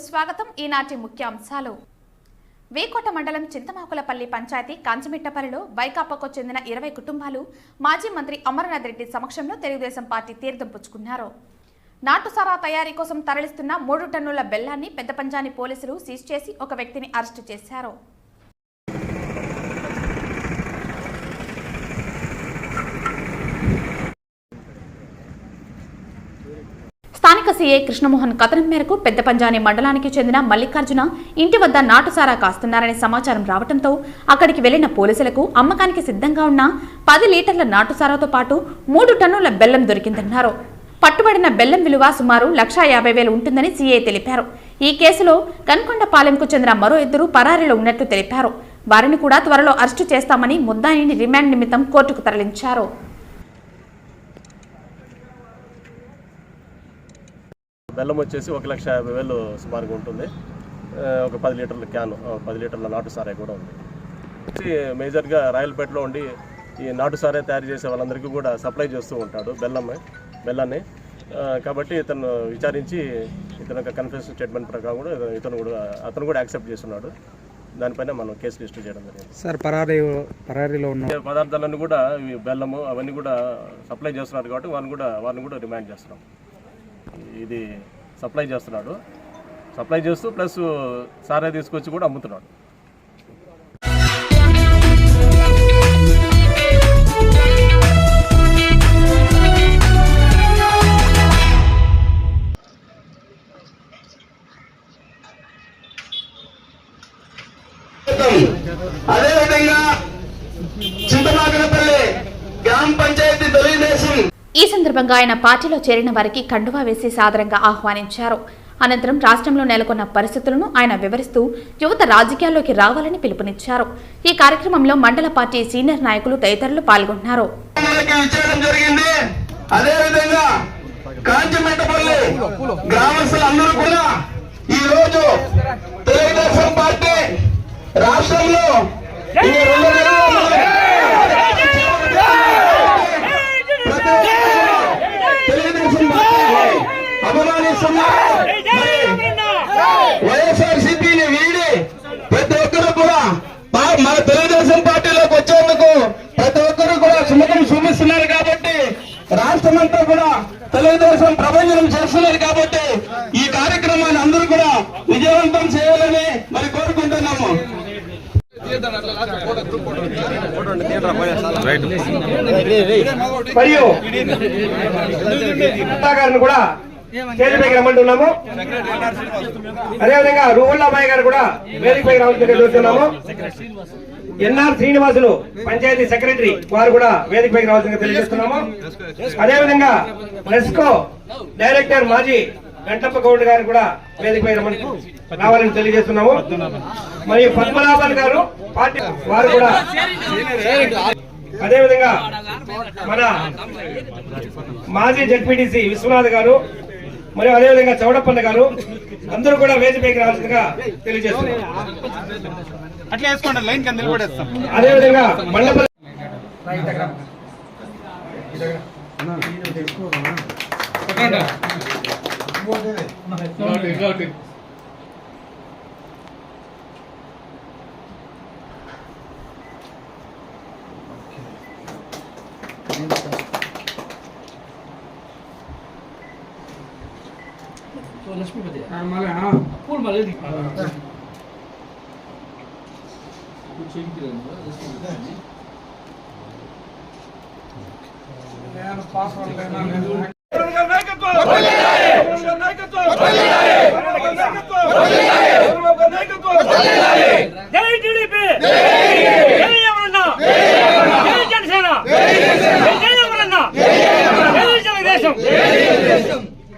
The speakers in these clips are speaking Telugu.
స్వాగతం. ఈనాటి ముఖ్యాంశాలు. వేకోట మండలం చింతమాకులపల్లి పంచాయతీ కాంచమిట్టపల్లిలో వైకాపాకు చెందిన 20 కుటుంబాలు మాజీ మంత్రి అమర్నాథ్ రెడ్డి సమక్షంలో తెలుగుదేశం పార్టీ తీర్థం పుచ్చుకున్నారు. నాటుసారా తయారీ కోసం తరలిస్తున్న 3 టన్నుల బెల్లాన్ని పెద్దపంజాని పోలీసులు సీజ్ చేసి ఒక వ్యక్తిని అరెస్టు చేశారు. స్థానిక సీఐ కృష్ణమోహన్ కథనం మేరకు పెద్దపంజాని మండలానికి చెందిన మల్లికార్జున ఇంటి వద్ద నాటుసారా కాస్తున్నారనే సమాచారం రావడంతో అక్కడికి వెళ్లిన పోలీసులకు అమ్మకానికి సిద్ధంగా ఉన్న 10 లీటర్ల నాటుసారాతో పాటు 3 టన్నుల బెల్లం దొరికిందన్నారు. పట్టుబడిన బెల్లం విలువ సుమారు 1,50,000 ఉంటుందని సీఐ తెలిపారు. ఈ కేసులో కన్కొండపాలెంకు చెందిన మరో 2 పరారీలో ఉన్నట్లు తెలిపారు. వారిని కూడా త్వరలో అరెస్టు చేస్తామని ముద్దాయిని రిమాండ్ నిమిత్తం కోర్టుకు తరలించారు. బెల్లం వచ్చేసి 1,50,000 సుమారుగా ఉంటుంది. ఒక 10 లీటర్ల క్యాన్, 10 లీటర్ల నాటు సారాయి కూడా ఉంది. మేజర్గా రాయలపేటలో ఉండి ఈ నాటు సారాయి తయారు చేసే వాళ్ళందరికీ కూడా సప్లై చేస్తూ ఉంటాడు బెల్లాన్ని. కాబట్టి ఇతను విచారించి ఇతను ఒక కన్ఫెషన్ స్టేట్మెంట్ ప్రకారం కూడా అతను కూడా యాక్సెప్ట్ చేస్తున్నాడు. దానిపైన మనం కేసు రిజిస్టర్ చేయడం జరిగింది. సార్ పరారీలో ఉన్న పదార్థాలను కూడా బెల్లము అవన్నీ కూడా సప్లై చేస్తున్నాడు కాబట్టి వారిని కూడా రిమాండ్ చేస్తున్నాం. ఇది సప్లై చేస్తూ ప్లస్ సారా తీసుకొచ్చి కూడా అమ్ముతున్నాడు. అదేవిధంగా చింతమాకులపల్లి గ్రామ పంచాయతీ తెలుగుదేశం ఈ సందర్భంగా ఆయన పార్టీలో చేరిన వారికి కండువా వేసి సాదరంగా ఆహ్వానించారు. అనంతరం రాష్ట్రంలో నెలకొన్న పరిస్థితులను ఆయన వివరిస్తూ యువత రాజకీయాల్లోకి రావాలని పిలుపునిచ్చారు. ఈ కార్యక్రమంలో మండల పార్టీ సీనియర్ నాయకులు తదితరులు పాల్గొన్నారు. రాష్ట్రంలో వైఎస్ఆర్సీపీని వీడి ప్రతి ఒక్కరు కూడా మన తెలుగుదేశం పార్టీలోకి వచ్చేందుకు ప్రతి ఒక్కరు కూడా సుముఖం చూపిస్తున్నారు. కాబట్టి రాష్ట్రమంతా కూడా తెలుగుదేశం ప్రభంజనం చేస్తున్నారు. కాబట్టి ఈ కార్యక్రమాన్ని అందరూ కూడా విజయవంతం చేయాలని మరి కోరుకుంటున్నాము. మరియు గారిని కూడా స్టేజ్పైకి రమ్మంటున్నాము. అదేవిధంగా రూహుల్లాబాయ్ గారు కూడా వేదికపైకి రావాల్సిందిగా చూస్తున్నాము. ఎన్ఆర్ శ్రీనివాసులు పంచాయతీ సెక్రటరీ వారు కూడా వేదికపైకి రావాల్సిందిగా తెలియజేస్తున్నాము. అదేవిధంగా నెస్కో డైరెక్టర్ మాజీ గంటప్ప గౌడ్ గారు కూడా వేదికపై రావాలని తెలియజేస్తున్నాము. మరియు పద్మనాభన్ గారు పార్టీ వారు కూడా, అదేవిధంగా మన మాజీ జడ్పీటీసీ విశ్వనాథ్ గారు మరియు అదేవిధంగా చౌడప్పన్న గారు అందరూ కూడా వేదికపైకి రావాల్సిందిగా తెలియజేస్తున్నారు. అదేవిధంగా మండపల్లి లక్ష్మీపతి పూల్ మళ్ళీ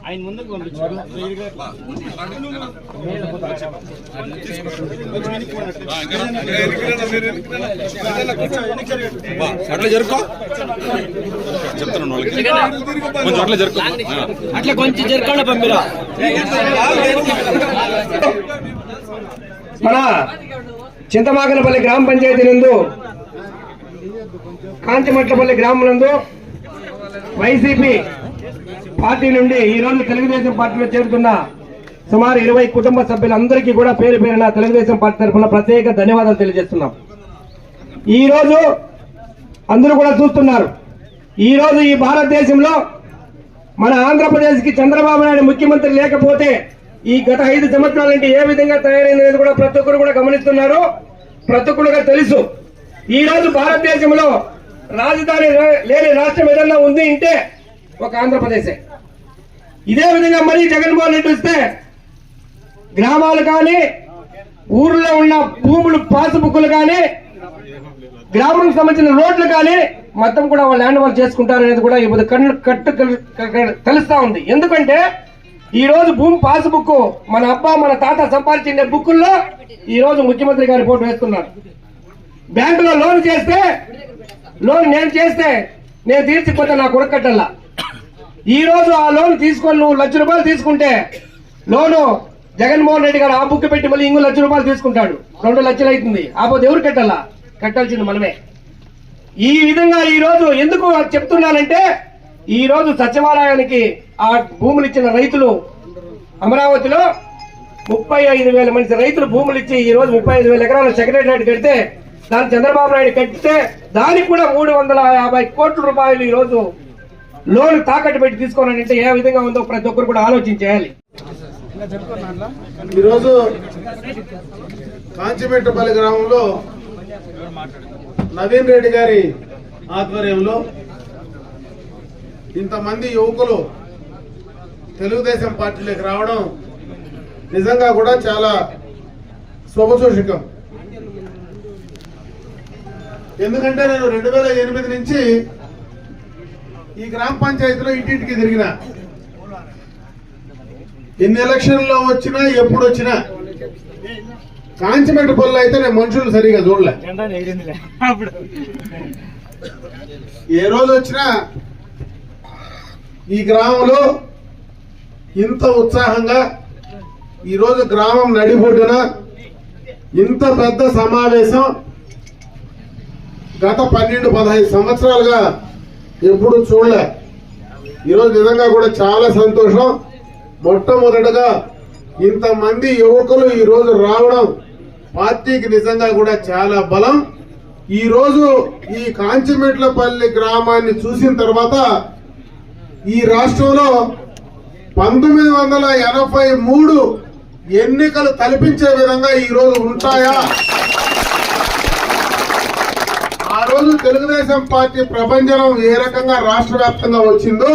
ఆయన ముందుకు పంపించారు. అట్లా జరుపు చెప్తున్నాను కొంచెం అట్లా జరుపు అట్లా కొంచెం జరగకుండా పంపిరా. మన చింతమాకనపల్లి గ్రామ పంచాయతీ నందు కాంతిమట్లపల్లి గ్రామం నందు వైసీపీ పార్టీ నుండి ఈ రోజు తెలుగుదేశం పార్టీలో చేరుతున్న సుమారు 20 కుటుంబ సభ్యులందరికీ కూడా పేరు పేరున తెలుగుదేశం పార్టీ తరఫున ప్రత్యేక ధన్యవాదాలు తెలియజేస్తున్నాం. ఈ రోజు అందరూ కూడా చూస్తున్నారు, ఈ రోజు ఈ భారతదేశంలో మన ఆంధ్రప్రదేశ్ కి చంద్రబాబు నాయుడు ముఖ్యమంత్రి లేకపోతే ఈ గత 5 సంవత్సరాల నుండి ఏ విధంగా తయారైందనేది కూడా ప్రతి ఒక్కరు కూడా గమనిస్తున్నారు, ప్రతి ఒక్కరుగా తెలుసు. ఈ రోజు భారతదేశంలో రాజధాని లేని రాష్ట్రం ఏదన్నా ఉంది అంటే ఒక ఆంధ్రప్రదేశే. ఇదే విధంగా మరీ జగన్మోహన్ రెడ్డి వస్తే గ్రామాలు కానీ ఊర్లో ఉన్న భూములు పాసుబుక్కులు కానీ గ్రామానికి సంబంధించిన రోడ్లు కానీ మొత్తం కూడా వాళ్ళు ల్యాండ్ వాళ్ళు చేసుకుంటారు అనేది కూడా ఇప్పుడు కట్టు తెలుస్తా ఉంది. ఎందుకంటే ఈ రోజు భూమి పాసుబుక్ మన అబ్బా మన తాత సంపాదించిన బుక్కుల్లో ఈ రోజు ముఖ్యమంత్రి గారి ఫోటో వేస్తున్నారు. బ్యాంకులో లోన్ చేస్తే నేను చేస్తే నేను తీర్చిపోతే నా కొడుకు కట్టల్లా. ఈ రోజు ఆ లోన్ తీసుకొని నువ్వు ₹1,00,000 తీసుకుంటే లోను జగన్మోహన్ రెడ్డి గారు ఆ బుక్ పెట్టి మళ్ళీ ఇంకో ₹1,00,000 తీసుకుంటాడు, 2 లక్షలు అవుతుంది. ఆపోతే ఎవరు కట్టాలా? కట్టాల్సింది మనమే. ఈ విధంగా ఈ రోజు ఎందుకు చెప్తున్నానంటే ఈ రోజు సచివాలయానికి ఆ భూములు ఇచ్చిన రైతులు అమరావతిలో 35,000 మంది రైతులు భూములు ఇచ్చి ఈ రోజు 35,000 ఎకరాల సెక్రటరియట్ కడితే దాన్ని చంద్రబాబు నాయుడు కట్టితే దానికి కూడా ₹350 కోట్ల ఈ రోజు లోన్ తాకట్టు పెట్టి తీసుకోవాలంటే ఏ విధంగా ఉందో ప్రతి ఒక్కరు కూడా ఆలోచించేయాలి. ఈరోజు కాంచిమెట్టపల్లి గ్రామంలో నవీన్ రెడ్డి గారి ఆధ్వర్యంలో ఇంతమంది యువకులు తెలుగుదేశం పార్టీలోకి రావడం నిజంగా కూడా చాలా శుభసూచకం. ఎందుకంటే నేను 2008 నుంచి ఈ గ్రామ పంచాయతీలో ఇంటింటికి తిరిగిన, ఎన్ని ఎలక్షన్లో వచ్చినా ఎప్పుడు వచ్చినా కాంచిమెట్టపల్లి అయితే నేను మనుషులు సరిగా చూడలే. ఏ రోజు వచ్చినా ఈ గ్రామంలో ఇంత ఉత్సాహంగా ఈరోజు గ్రామం నడిబొడ్డున ఇంత పెద్ద సమావేశం గత 12-15 సంవత్సరాలుగా ఎప్పుడు చూడలే. ఈరోజు నిజంగా కూడా చాలా సంతోషం. మొట్టమొదటగా ఇంతమంది యువకులు ఈరోజు రావడం పార్టీకి నిజంగా కూడా చాలా బలం. ఈరోజు ఈ కాంచిమెట్లపల్లి గ్రామాన్ని చూసిన తర్వాత ఈ రాష్ట్రంలో 1983 ఎన్నికలు తలపించే విధంగా ఈరోజు ఉంటాయా? ఆ రోజు తెలుగుదేశం పార్టీ ప్రభంజనం ఏ రకంగా రాష్ట్ర వ్యాప్తంగా వచ్చిందో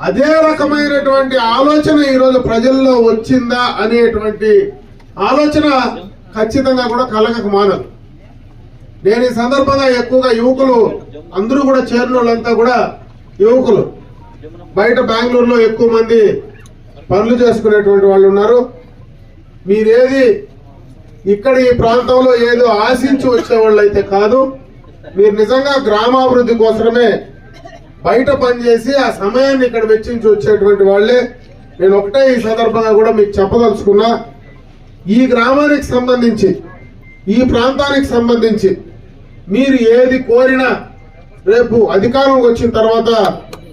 అదే రకమైనటువంటి ఆలోచన ఈరోజు ప్రజల్లో వచ్చిందా అనేటువంటి ఆలోచన ఖచ్చితంగా కూడా కలగక మానదు. నేను ఈ సందర్భంగా ఎక్కువగా యువకులు అందరూ కూడా చేరిన వాళ్ళంతా కూడా యువకులు, బయట బెంగళూరులో ఎక్కువ మంది పనులు చేసుకునేటువంటి వాళ్ళు ఉన్నారు. మీరేది ఇక్కడ ఈ ప్రాంతంలో ఏదో ఆశించి వచ్చేవాళ్ళు అయితే కాదు, మీరు నిజంగా గ్రామాభివృద్ధి కోసమే బయట పనిచేసి ఆ సమయాన్ని ఇక్కడ వెచ్చించి వచ్చేటువంటి వాళ్ళే. నేను ఒకటే ఈ సందర్భంగా కూడా మీకు చెప్పదలుచుకున్నా, ఈ గ్రామానికి సంబంధించి ఈ ప్రాంతానికి సంబంధించి మీరు ఏది కోరినా రేపు అధికారంలోకి వచ్చిన తర్వాత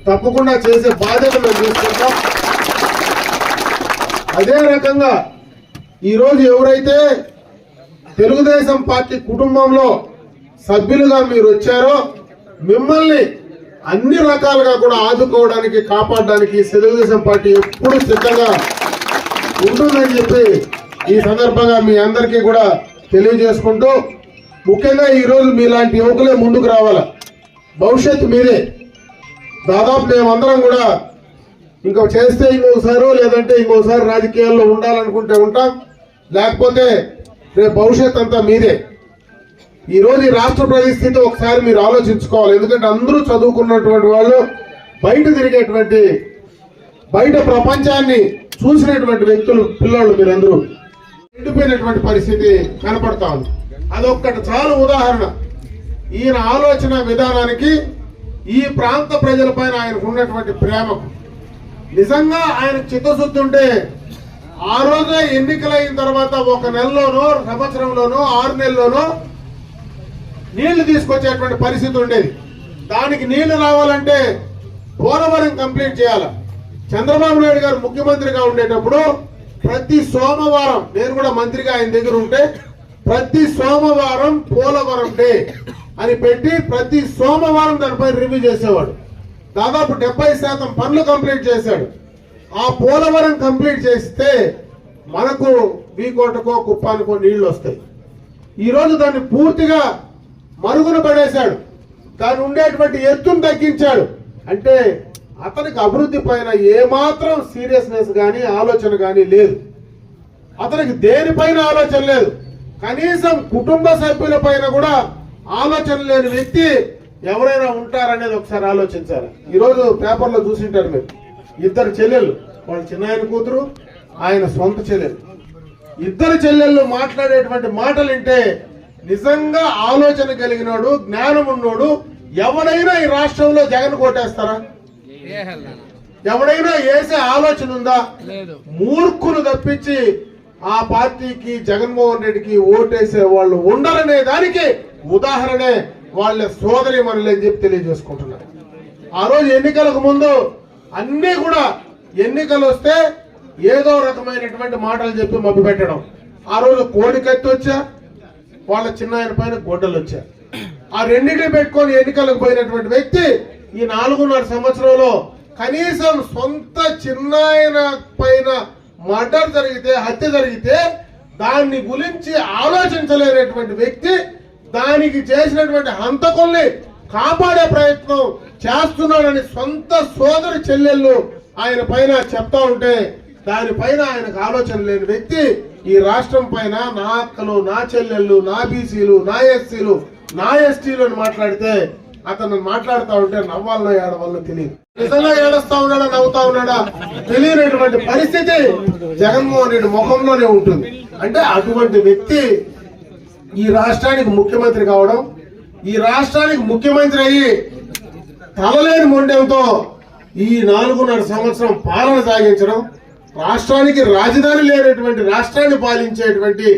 తప్పకుండా చేసే బాధ్యత మేము తీసుకుంటాం. అదే రకంగా ఈరోజు ఎవరైతే తెలుగుదేశం పార్టీ కుటుంబంలో సభ్యులుగా మీరు వచ్చారో మిమ్మల్ని అన్ని రకాలుగా కూడా ఆదుకోవడానికి, కాపాడడానికి తెలుగుదేశం పార్టీ ఎప్పుడు సిద్ధంగా ఉంటుందని చెప్పి ఈ సందర్భంగా మీ అందరికీ కూడా తెలియజేసుకుంటూ, ముఖ్యంగా ఈరోజు మీలాంటి యువకులే ముందుకు రావాలా. భవిష్యత్తు మీరే. దాదాపు మేమందరం కూడా ఇంకో చేస్తే ఇంకోసారి లేదంటే ఇంకోసారి రాజకీయాల్లో ఉండాలనుకుంటే ఉంటాం, లేకపోతే రేపు భవిష్యత్ అంతా మీదే. ఈరోజు ఈ రాష్ట్ర పరిస్థితి ఒకసారి మీరు ఆలోచించుకోవాలి. ఎందుకంటే అందరూ చదువుకున్నటువంటి వాళ్ళు, బయట తిరిగేటువంటి బయట ప్రపంచాన్ని చూసినటువంటి వ్యక్తులు పిల్లలు మీరందరూ ఎండిపోయినటువంటి పరిస్థితి కనపడతా ఉంది. అదొక్కటి చాలు ఉదాహరణ. ఈయన ఆలోచన విధానానికి, ఈ ప్రాంత ప్రజలపైన ఆయనకు ఉన్నటువంటి ప్రేమకు. నిజంగా ఆయన చిత్తశుద్ధి ఉంటే ఆ రోజే ఎన్నికలైన తర్వాత 1 నెలలోనో సంవత్సరంలోనో 6 నెలల్లోనో నీళ్లు తీసుకొచ్చేటువంటి పరిస్థితి ఉండేది. దానికి నీళ్లు రావాలంటే పోలవరం కంప్లీట్ చేయాలి. చంద్రబాబు నాయుడు గారు ముఖ్యమంత్రిగా ఉండేటప్పుడు ప్రతి సోమవారం, నేను కూడా మంత్రిగా ఆయన దగ్గర ఉంటే, ప్రతి సోమవారం పోలవరం డే అని పెట్టి ప్రతి సోమవారం దానిపై రివ్యూ చేసేవాడు. దాదాపు 70% పనులు కంప్లీట్ చేశాడు. ఆ పోలవరం కంప్లీట్ చేస్తే మనకు వీకోటకో కుప్పానికో నీళ్లు వస్తాయి. ఈరోజు దాన్ని పూర్తిగా మరుగున పడేశాడు. దాని ఉండేటువంటి ఎత్తును తగ్గించాడు. అంటే అతనికి అభివృద్ధి పైన ఏమాత్రం సీరియస్నెస్ కానీ ఆలోచన కానీ లేదు. అతనికి దేనిపైన ఆలోచన లేదు. కనీసం కుటుంబ సభ్యుల పైన కూడా ఆలోచన లేని వ్యక్తి ఎవరైనా ఉంటారనేది ఒకసారి ఆలోచించాలి. ఈరోజు పేపర్లో చూసింటారు మీరు, 2 చెల్లెళ్ళు, వాళ్ళ చిన్నాయన కూతురు, ఆయన సొంత చెల్లెలు, 2 చెల్లెళ్ళు మాట్లాడేటువంటి మాటలు వింటే నిజంగా ఆలోచన కలిగినోడు, జ్ఞానం ఉన్నోడు ఎవడైనా ఈ రాష్ట్రంలో జగన్ కొట్టేస్తారా? ఎవడైనా వేసే ఆలోచన ఉందా? మూర్ఖులు తప్పించి ఆ పార్టీకి, జగన్మోహన్ రెడ్డికి ఓటేసే వాళ్ళు ఉండరనే దానికి ఉదాహరణే వాళ్ళ సోదరి మనల్ని చెప్పి తెలియజేసుకుంటున్నారు. ఆ రోజు ఎన్నికలకు ముందు అన్ని కూడా ఎన్నికలు వస్తే ఏదో రకమైనటువంటి మాటలు చెప్పి మభ్య పెట్టడం. ఆ రోజు కోడికత్తి వచ్చా, వాళ్ళ చిన్నాయన పైన గొడ్డలు వచ్చా. ఆ రెండింటిని పెట్టుకొని ఎన్నికలకు పోయినటువంటి వ్యక్తి ఈ 4.5 సంవత్సరంలో కనీసం సొంత చిన్నాయన పైన మర్డర్ జరిగితే, హత్య జరిగితే దాన్ని గురించి ఆలోచించలేనటువంటి వ్యక్తి దానికి చేసినటువంటి హంతకుల్ని కాపాడే ప్రయత్నం చేస్తున్నాడని సొంత సోదరి చెల్లెళ్ళు ఆయన పైన చెప్తా ఉంటే దానిపైన ఆయనకు ఆలోచన లేని వ్యక్తి ఈ రాష్ట్రం పైన నా అక్కలు, నా చెల్లెళ్ళు, నా బీసీలు, నా ఎస్సీలు, నా ఎస్టీలు అని మాట్లాడితే అతను మాట్లాడుతూ ఉంటే నవ్వాలనో ఏడవాలనో తెలియదు. నిజంగా ఏడుస్తా ఉన్నాడా, నవ్వుతా ఉన్నాడా తెలియనటువంటి పరిస్థితి జగన్మోహన్ రెడ్డి ముఖంలోనే ఉంటుంది. అంటే అటువంటి వ్యక్తి ఈ రాష్ట్రానికి ముఖ్యమంత్రి కావడం, ఈ రాష్ట్రానికి ముఖ్యమంత్రి అయ్యి తలలేని మొండెంతో ఈ 4.5 సంవత్సరం పాలన సాగించడం, రాష్ట్రానికి రాజధాని లేనటువంటి రాష్ట్రాన్ని పాలించేటువంటి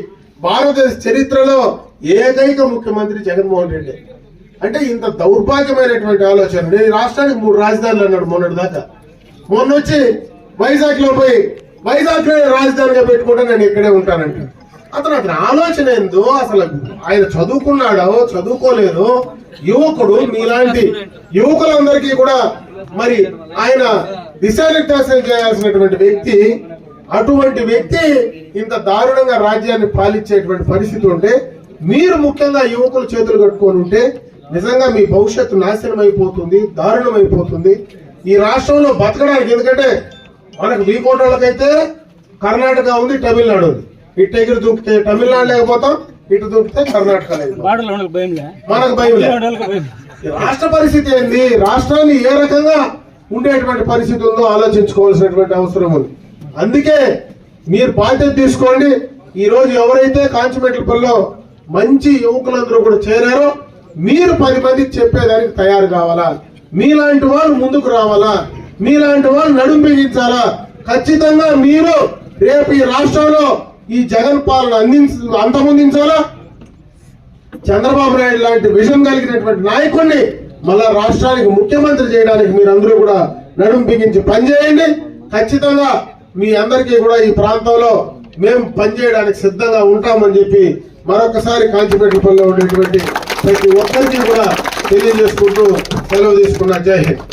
భారతదేశ చరిత్రలో ఏకైక ముఖ్యమంత్రి జగన్మోహన్ రెడ్డి. అంటే ఇంత దౌర్భాగ్యమైనటువంటి ఆలోచన. నేను రాష్ట్రానికి 3 రాజధానులు అన్నాడు మొన్నటి దాకా. మొన్న వచ్చి వైజాగ్ లో పోయి వైజాగ్ లో రాజధానిగా పెట్టుకుంటే నేను ఇక్కడే ఉంటానంట. అతని ఆలోచన ఏందో, అసలు ఆయన చదువుకున్నాడో చదువుకోలేదో, యువకుడు, మీలాంటి యువకులందరికీ కూడా మరి ఆయన దిశానిర్దేశం చేయాల్సినటువంటి వ్యక్తి. అటువంటి వ్యక్తి ఇంత దారుణంగా రాజ్యాన్ని పాలించేటువంటి పరిస్థితి ఉంటే, మీరు ముఖ్యంగా యువకులు చేతులు కట్టుకొని ఉంటే నిజంగా మీ భవిష్యత్తు నాశనం అయిపోతుంది, దారుణం అయిపోతుంది ఈ రాష్ట్రంలో బతకడానికి. ఎందుకంటే మనకు వీకోటోళ్ళకైతే కర్ణాటక ఉంది, తమిళనాడు ఉంది. ఇటు ఎగిరి దూకితే తమిళనాడు లేకపోతాం, ఇటు దూకితే కర్ణాటక లేదు. మనకు భయం లేదు. రాష్ట్ర పరిస్థితి ఏంది, రాష్ట్రాన్ని ఏ రకంగా ఉండేటువంటి పరిస్థితి ఉందో ఆలోచించుకోవాల్సినటువంటి అవసరం ఉంది. అందుకే మీరు బాధ్యత తీసుకోండి. ఈ రోజు ఎవరైతే కాంచిమెట్లపల్లిలో మంచి యువకులందరూ కూడా చేరారో మీరు 10 మందికి చెప్పేదానికి తయారు కావాలా. మీలాంటి వాళ్ళు ముందుకు రావాలా, మీలాంటి వాళ్ళు నడుం బిగించాలా. ఖచ్చితంగా మీరు రేపు ఈ రాష్ట్రంలో ఈ జగన్ పాలన అంతమొందించాలా. చంద్రబాబు నాయుడు లాంటి విజన్ కలిగినటువంటి నాయకుడిని మళ్ళా రాష్ట్రానికి ముఖ్యమంత్రి చేయడానికి మీరందరూ కూడా నడుం బిగించి పనిచేయండి. ఖచ్చితంగా మీ అందరికీ కూడా ఈ ప్రాంతంలో మేము పనిచేయడానికి సిద్ధంగా ఉంటామని చెప్పి మరొకసారి కాంచిపెట్టుపల్లిలో ఉండేటువంటి ప్రతి ఒక్కరికి కూడా తెలియజేసుకుంటూ సెలవు తీసుకున్నా. జై హింద్.